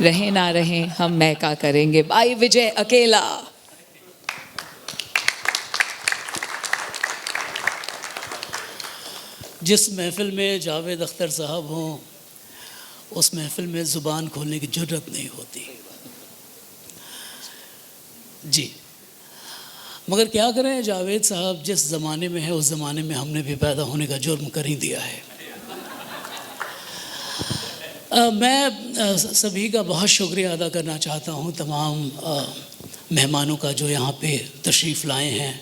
रहे ना रहे हम महका करेंगे। भाई विजय अकेला। जिस महफिल में जावेद अख्तर साहब हों उस महफिल में ज़ुबान खोलने की जुर्रत नहीं होती जी। मगर क्या करें, जावेद साहब जिस ज़माने में है उस ज़माने में हमने भी पैदा होने का जुर्म कर ही दिया है। मैं सभी का बहुत शुक्रिया अदा करना चाहता हूँ, तमाम मेहमानों का जो यहाँ पे तशरीफ़ लाए हैं।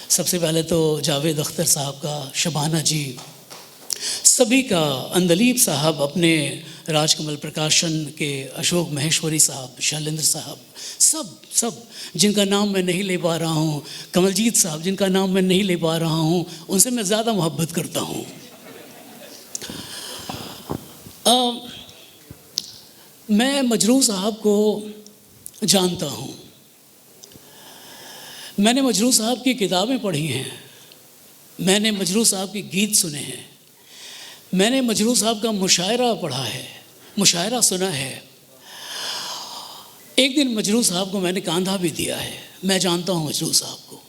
सबसे पहले तो जावेद अख्तर साहब का, शबाना जी, सभी का, अंदलीब साहब, अपने राजकमल प्रकाशन के अशोक महेश्वरी साहब, शैलेंद्र साहब, सब जिनका नाम मैं नहीं ले पा रहा हूँ, कमलजीत साहब जिनका नाम मैं नहीं ले पा रहा हूँ, उनसे मैं ज़्यादा मोहब्बत करता हूँ। मैं मजरूह साहब को जानता हूँ, मैंने मजरूह साहब की किताबें पढ़ी हैं, मैंने मजरूह साहब के गीत सुने हैं, मैंने मजरूह साहब का मुशायरा पढ़ा है, मुशायरा सुना है। एक दिन मजरूह साहब को मैंने कांधा भी दिया है। मैं जानता हूँ मजरूह साहब को,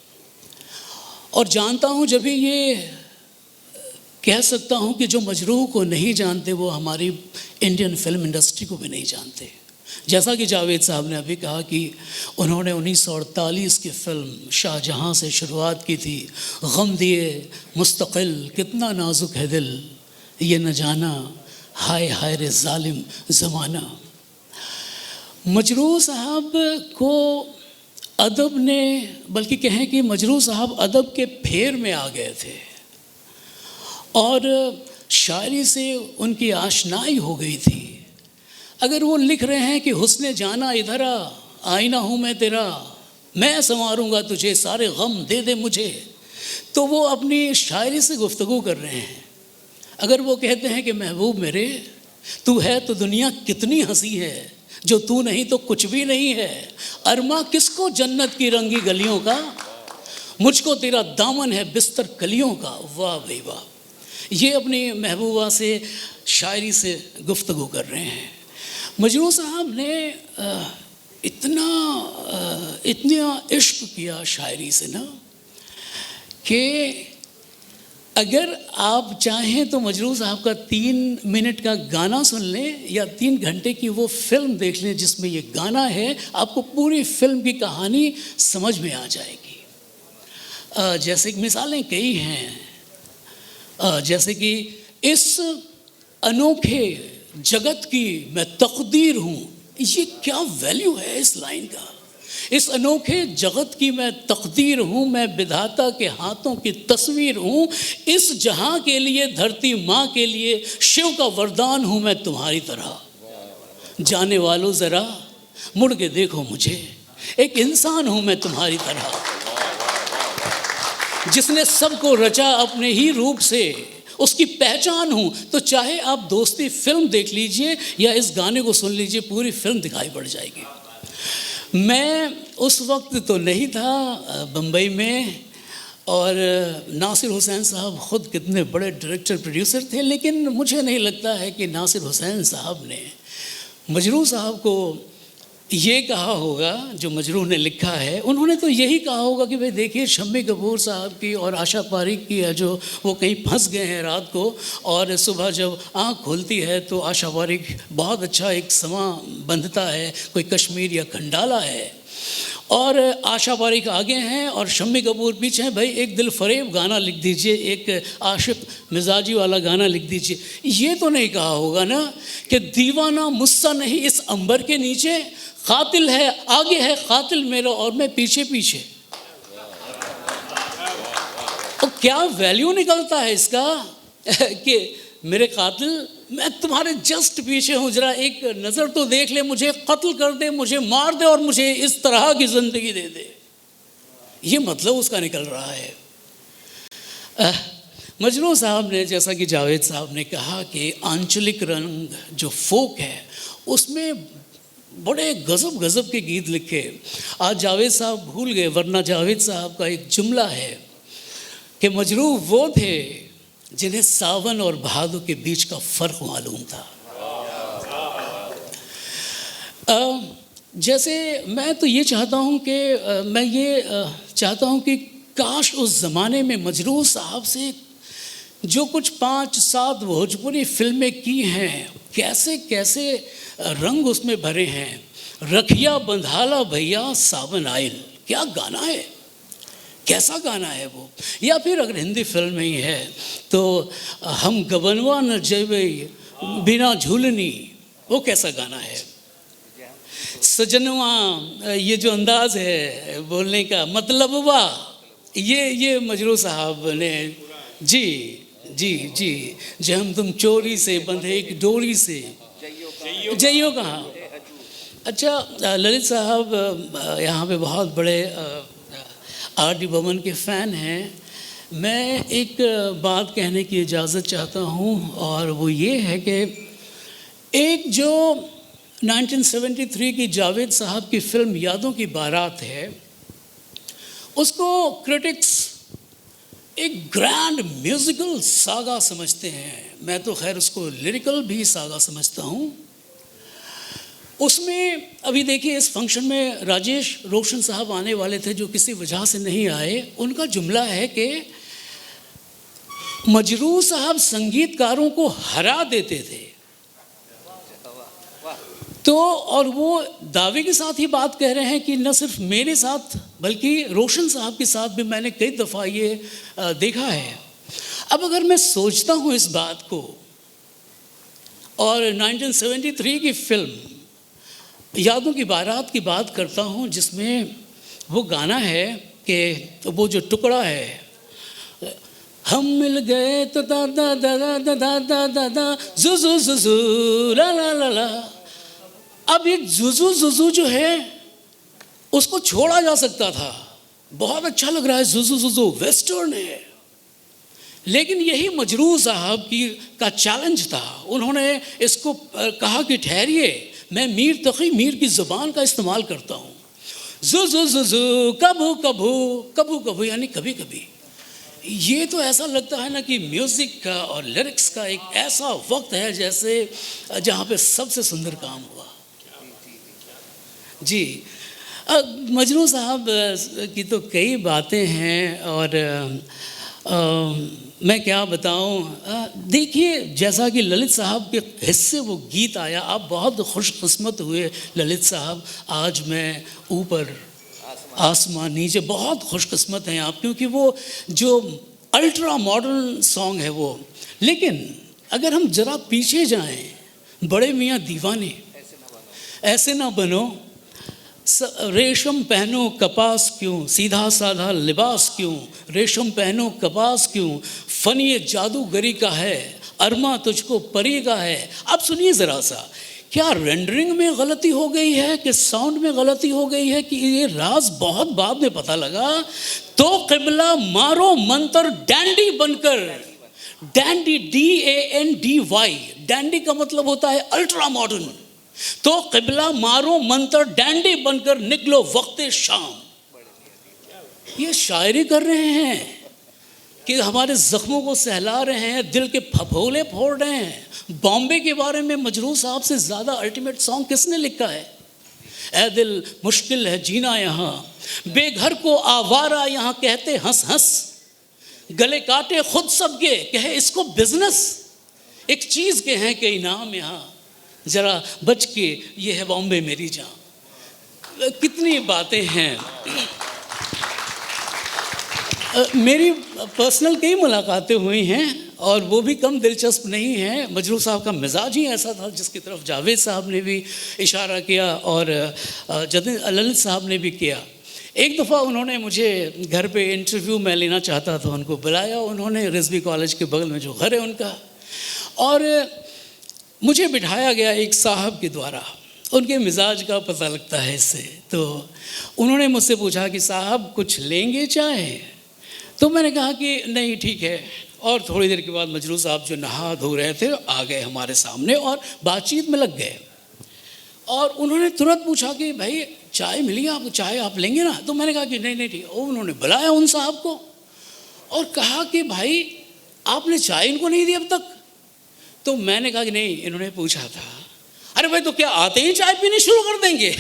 और जानता हूँ जब भी ये कह सकता हूँ कि जो मजरूह को नहीं जानते वो हमारी इंडियन फिल्म इंडस्ट्री को भी नहीं जानते। जैसा कि जावेद साहब ने अभी कहा कि उन्होंने 1948 की फिल्म शाहजहां से शुरुआत की थी। गम दिए मुस्तकिल कितना नाजुक है दिल, ये न जाना हाय हाय रे जालिम ज़माना। मजरूह साहब को अदब ने, बल्कि कहें कि मजरूह साहब अदब के फेर में आ गए थे और शायरी से उनकी आशनाई हो गई थी। अगर वो लिख रहे हैं कि हुस्ने जाना इधर आ, आईना हूँ मैं तेरा, मैं संवारूंगा तुझे, सारे गम दे दे मुझे, तो वो अपनी शायरी से गुफ्तगू कर रहे हैं। अगर वो कहते हैं कि महबूब मेरे तू है तो दुनिया कितनी हंसी है, जो तू नहीं तो कुछ भी नहीं है, अरमा किसको जन्नत की रंगी गलियों का, मुझको तेरा दामन है बिस्तर कलियों का। वाह भाई वाह, ये अपनी महबूबा से शायरी से गुफ्तगू कर रहे हैं। मजरूह साहब ने इतना इश्क किया शायरी से ना, कि अगर आप चाहें तो मजरूह साहब का 3 मिनट का गाना सुन लें या 3 घंटे की वो फिल्म देख लें जिसमें ये गाना है, आपको पूरी फिल्म की कहानी समझ में आ जाएगी। जैसे कि मिसालें कई हैं, जैसे कि इस अनोखे जगत की मैं तकदीर हूँ। ये क्या वैल्यू है इस लाइन का। इस अनोखे जगत की मैं तकदीर हूँ, मैं विधाता के हाथों की तस्वीर हूँ, इस जहाँ के लिए, धरती माँ के लिए शिव का वरदान हूँ मैं तुम्हारी तरह। जाने वालों ज़रा मुड़ के देखो मुझे, एक इंसान हूँ मैं तुम्हारी तरह, जिसने सबको रचा अपने ही रूप से, उसकी पहचान हूँ। तो चाहे आप दोस्ती फिल्म देख लीजिए या इस गाने को सुन लीजिए, पूरी फिल्म दिखाई पड़ जाएगी। मैं उस वक्त तो नहीं था बम्बई में, और नासिर हुसैन साहब ख़ुद कितने बड़े डायरेक्टर प्रोड्यूसर थे, लेकिन मुझे नहीं लगता है कि नासिर हुसैन साहब ने मजरूह साहब को ये कहा होगा जो मजरूह ने लिखा है। उन्होंने तो यही कहा होगा कि भाई देखिए, शम्मी कपूर साहब की और आशा पारीक की है जो वो कहीं फंस गए हैं रात को, और सुबह जब आँख खुलती है तो आशा पारीक बहुत अच्छा एक समा बंधता है, कोई कश्मीर या खंडाला है, और आशा पारीक आगे हैं और शम्मी कपूर पीछे हैं। भाई एक दिल फरेब गाना लिख दीजिए, एक आशिक मिजाजी वाला गाना लिख दीजिए। ये तो नहीं कहा होगा ना कि दीवाना मुझसा नहीं इस अंबर के नीचे, कातिल है आगे है कातिल मेरा और मैं पीछे पीछे। तो क्या वैल्यू निकलता है इसका कि मेरे कातिल, मैं तुम्हारे जस्ट पीछे हूँ, जरा एक नज़र तो देख ले, मुझे कत्ल कर दे, मुझे मार दे और मुझे इस तरह की ज़िंदगी दे दे। ये मतलब उसका निकल रहा है। मजरूह साहब ने, जैसा कि जावेद साहब ने कहा कि आंचलिक रंग जो फोक है उसमें बड़े गज़ब गज़ब के गीत लिखे। आज जावेद साहब भूल गए, वरना जावेद साहब का एक जुमला है कि मजरूह वो थे जिन्हें सावन और भादों के बीच का फ़र्क मालूम था। जैसे मैं तो ये चाहता हूँ कि मैं ये चाहता हूँ कि काश उस ज़माने में मजरूह साहब से जो कुछ 5-7 भोजपुरी फिल्में की हैं, कैसे कैसे रंग उसमें भरे हैं। रखिया बंधाला भैया सावन आइल, क्या गाना है, कैसा गाना है वो। या फिर अगर हिंदी फिल्म में ही है तो हम गबनवा न जेबे बिना झूलनी, वो कैसा गाना है। सजनवा, ये जो अंदाज है बोलने का, मतलब वाह, ये मजरूह साहब ने। जी जी जी, जो हम तुम चोरी से बंधे एक डोरी से, जइयो कहाँ। अच्छा, ललित साहब यहाँ पे बहुत बड़े आर डी बर्मन के फ़ैन हैं। मैं एक बात कहने की इजाज़त चाहता हूँ, और वो ये है कि एक जो 1973 की जावेद साहब की फिल्म यादों की बारात है, उसको क्रिटिक्स एक ग्रैंड म्यूज़िकल सागा समझते हैं। मैं तो खैर उसको लिरिकल भी सागा समझता हूँ। उसमें अभी देखिए, इस फंक्शन में राजेश रोशन साहब आने वाले थे, जो किसी वजह से नहीं आए। उनका जुमला है कि मजरूह साहब संगीतकारों को हरा देते थे। तो और वो दावे के साथ ही बात कह रहे हैं कि न सिर्फ मेरे साथ बल्कि रोशन साहब के साथ भी मैंने कई दफ़ा ये देखा है। अब अगर मैं सोचता हूँ इस बात को, और 1973 की फिल्म यादों की बारात की बात करता हूँ, जिसमें वो गाना है कि वो जो टुकड़ा है, हम मिल गए तो दा दा दा दा दा दा दा दा जुजू जुजू ला ला ला ला। अब ये जुजू जुजू जो है उसको छोड़ा जा सकता था, बहुत अच्छा लग रहा है, जुजू जुजू वेस्टर्न है। लेकिन यही मजरूह साहब का चैलेंज था। उन्होंने इसको कहा कि ठहरिए, मैं मीर तकी मीर की ज़ुबान का इस्तेमाल करता हूँ। जुजू जुजू कभू कभू कभू कभू, यानी कभी कभी। ये तो ऐसा लगता है ना कि म्यूज़िक का और लिरिक्स का एक ऐसा वक्त है जैसे जहाँ पे सबसे सुंदर काम हुआ। जी, मजरूह साहब की तो कई बातें हैं, और मैं क्या बताऊं। देखिए, जैसा कि ललित साहब के हिस्से वो गीत आया, आप बहुत खुशकिस्मत हुए ललित साहब। आज मैं ऊपर आसमान नीचे, बहुत खुशकिस्मत हैं आप, क्योंकि वो जो अल्ट्रा मॉडर्न सॉन्ग है वो। लेकिन अगर हम ज़रा पीछे जाएं, बड़े मियाँ दीवाने, ऐसे ना बनो, रेशम पहनो कपास क्यों, सीधा साधा लिबास क्यों, रेशम पहनो कपास क्यों, फन ये जादूगरी का है, अरमा तुझको परी का है। अब सुनिए ज़रा सा, क्या रेंडरिंग में गलती हो गई है कि साउंड में गलती हो गई है, कि ये राज बहुत बाद में पता लगा। तो क़िबला मारो मंतर डैंडी बनकर, डैंडी DANDY, डैंडी का मतलब होता है अल्ट्रा मॉडर्न। तो क़िबला मारो मंतर डैंडी बनकर निकलो वक्ते शाम। ये शायरी कर रहे हैं कि हमारे ज़ख्मों को सहला रहे हैं, दिल के फफोले फोड़ रहे हैं। बॉम्बे के बारे में मजरूह साहब से ज़्यादा अल्टीमेट सॉन्ग किसने लिखा है? ऐ दिल मुश्किल है जीना यहाँ, बेघर को आवारा यहाँ कहते हंस हंस, गले काटे खुद सबके कहे इसको बिजनेस, एक चीज़ के हैं कई नाम यहाँ, ज़रा बच के ये है बॉम्बे मेरी जान। कितनी बातें हैं। मेरी पर्सनल कई मुलाकातें हुई हैं, और वो भी कम दिलचस्प नहीं हैं। मजरूह साहब का मिजाज ही ऐसा था जिसकी तरफ जावेद साहब ने भी इशारा किया और ललित साहब ने भी किया। एक दफ़ा उन्होंने मुझे घर पे इंटरव्यू में लेना चाहता था, उनको बुलाया उन्होंने, रिजवी कॉलेज के बगल में जो घर है उनका, और मुझे बिठाया गया एक साहब के द्वारा। उनके मिजाज का पता लगता है इससे। तो उन्होंने मुझसे पूछा कि साहब कुछ लेंगे चाय? तो मैंने कहा कि नहीं ठीक है। और थोड़ी देर के बाद मजरूह साहब जो नहा धो रहे थे आ गए हमारे सामने और बातचीत में लग गए। और उन्होंने तुरंत पूछा कि भाई चाय मिली आपको, चाय आप लेंगे ना? तो मैंने कहा कि नहीं नहीं ठीक। और उन्होंने बुलाया उन साहब को और कहा कि भाई आपने चाय इनको नहीं दी अब तक? तो मैंने कहा कि नहीं, इन्होंने पूछा था। अरे भाई तो क्या आते ही चाय पीनी शुरू कर देंगे?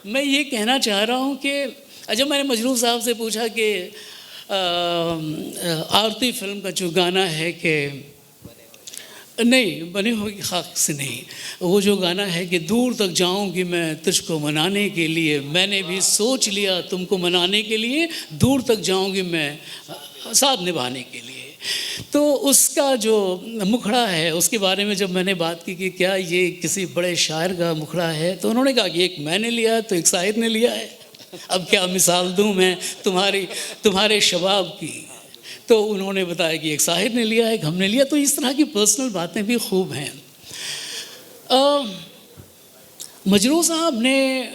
मैं ये कहना चाह रहा हूँ कि जब मैंने मजरूह साहब से पूछा कि आरती फिल्म का जो गाना है कि नहीं बने होगी खाक से नहीं, वो जो गाना है कि दूर तक जाऊंगी मैं तुझको मनाने के लिए, मैंने भी सोच लिया तुमको मनाने के लिए, दूर तक जाऊंगी मैं साथ निभाने के लिए, तो उसका जो मुखड़ा है उसके बारे में जब मैंने बात की कि क्या ये किसी बड़े शायर का मुखड़ा है, तो उन्होंने कहा कि एक मैंने लिया है तो एक शायर ने लिया है, अब क्या मिसाल दूं मैं तुम्हारे शबाब की। तो उन्होंने बताया कि एक शायर ने लिया है, एक हमने लिया। तो इस तरह की पर्सनल बातें भी खूब हैं। मजरूह साहब ने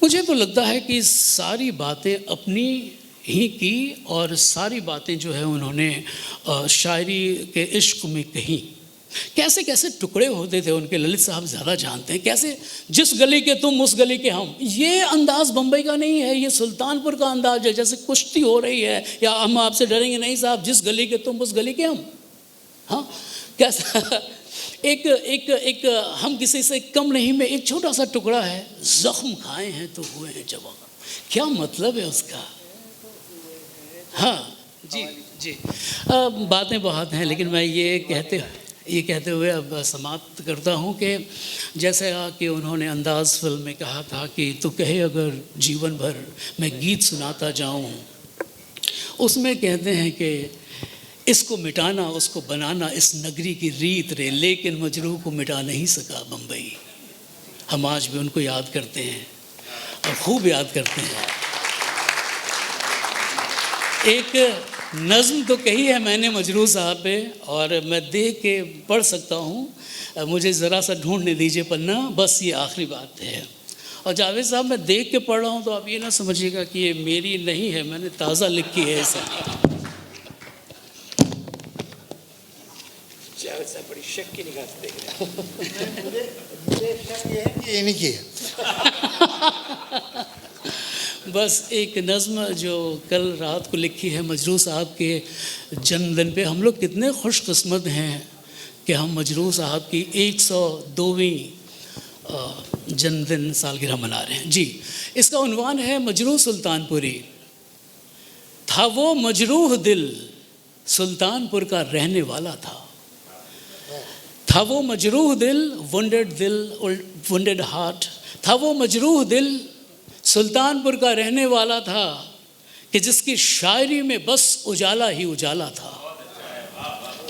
मुझे तो लगता है कि सारी बातें अपनी ही की और सारी बातें जो है उन्होंने शायरी के इश्क में कही। कैसे कैसे टुकड़े होते थे उनके, ललित साहब ज़्यादा जानते हैं। कैसे जिस गली के तुम उस गली के हम, ये अंदाज़ बम्बई का नहीं है, ये सुल्तानपुर का अंदाज़ है। जैसे कुश्ती हो रही है या हम आपसे डरेंगे नहीं साहब, जिस गली के तुम उस गली के हम। हाँ, कैसा एक हम किसी से कम नहीं में एक छोटा सा टुकड़ा है, जख्म खाए हैं तो हुए हैं जवान। क्या मतलब है उसका? हाँ जी जी, बातें बहुत हैं, लेकिन मैं ये कहते हुए अब समाप्त करता हूँ कि जैसे कि उन्होंने अंदाज़ फिल्म में कहा था कि तू कहे अगर जीवन भर मैं गीत सुनाता जाऊँ, उसमें कहते हैं कि इसको मिटाना उसको बनाना इस नगरी की रीत रे, लेकिन मजरूह को मिटा नहीं सका बम्बई। हम आज भी उनको याद करते हैं और खूब याद करते हैं। एक नज़्म तो कही है मैंने मजरूह साहब पे, और मैं देख के पढ़ सकता हूँ, मुझे ज़रा सा ढूंढने दीजिए पन्ना, बस ये आखिरी बात है। और जावेद साहब मैं देख के पढ़ रहा हूँ तो आप ये ना समझिएगा कि ये मेरी नहीं है, मैंने ताज़ा लिखी है ऐसा। जावेद साहब बड़ी शक की निगाह से देख रहे हैं। मुझे शक ये है कि ये नहीं किया। बस एक नज़्म जो कल रात को लिखी है मजरूह साहब के जन्मदिन पे। हम लोग कितने खुशकिस्मत हैं कि हम मजरूह साहब की 102वीं जन्मदिन सालगिरह मना रहे हैं। जी, इसका उन्वान है मजरूह सुल्तानपुरी। था वो मजरूह दिल सुल्तानपुर का रहने वाला था वो मजरूह दिल, वुंडेड हार्ट, था वो मजरूह दिल सुल्तानपुर का रहने वाला था कि जिसकी शायरी में बस उजाला ही उजाला था।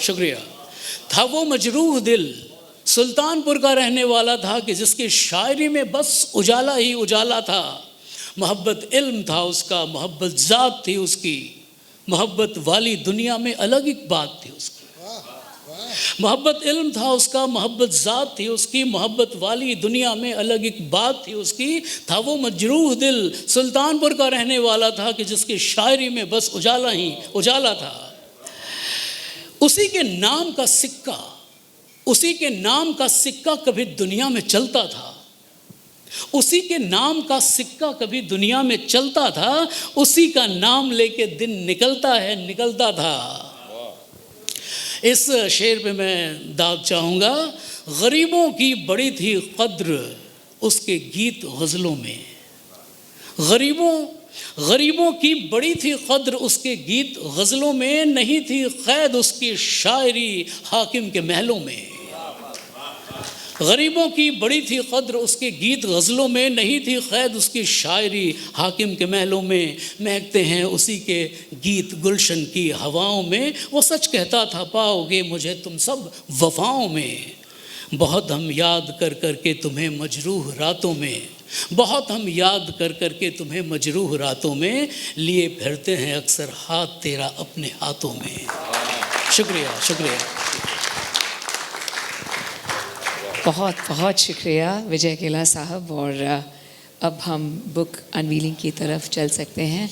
शुक्रिया। था वो मजरूह दिल सुल्तानपुर का रहने वाला था कि जिसकी शायरी में बस उजाला ही उजाला था। मोहब्बत इल्म था उसका, मोहब्बत ज़ात थी उसकी, मोहब्बत वाली दुनिया में अलग एक बात थी उसकी। मोहब्बत इल्म था उसका, मोहब्बत ज़ात थी उसकी, मोहब्बत वाली दुनिया में अलग एक बात थी उसकी। था वो मजरूह दिल सुल्तानपुर का रहने वाला था कि जिसकी शायरी में बस उजाला ही उजाला था। उसी के नाम का सिक्का कभी दुनिया में चलता था, उसी के नाम का सिक्का कभी दुनिया में चलता था, उसी का नाम लेके दिन निकलता था। इस शेर पे मैं दाद चाहूँगा, गरीबों की बड़ी थी कद्र उसके गीत गज़लों में। गरीबों की बड़ी थी कद्र उसके गीत गज़लों में, नहीं थी क़ैद उसकी शायरी हाकिम के महलों में। गरीबों की बड़ी थी कद्र उसके गीत गज़लों में, नहीं थी क़ैद उसकी शायरी हाकिम के महलों में। महकते हैं उसी के गीत गुलशन की हवाओं में, वो सच कहता था पाओगे मुझे तुम सब वफ़ाओं में। बहुत हम याद कर कर के तुम्हें मजरूह रातों में, बहुत हम याद कर कर के तुम्हें मजरूह रातों में, लिए फिरते हैं अक्सर हाथ तेरा अपने हाथों में। शुक्रिया शुक्रिया। बहुत बहुत शुक्रिया विजय केला साहब। और अब हम बुक अनवीलिंग की तरफ चल सकते हैं।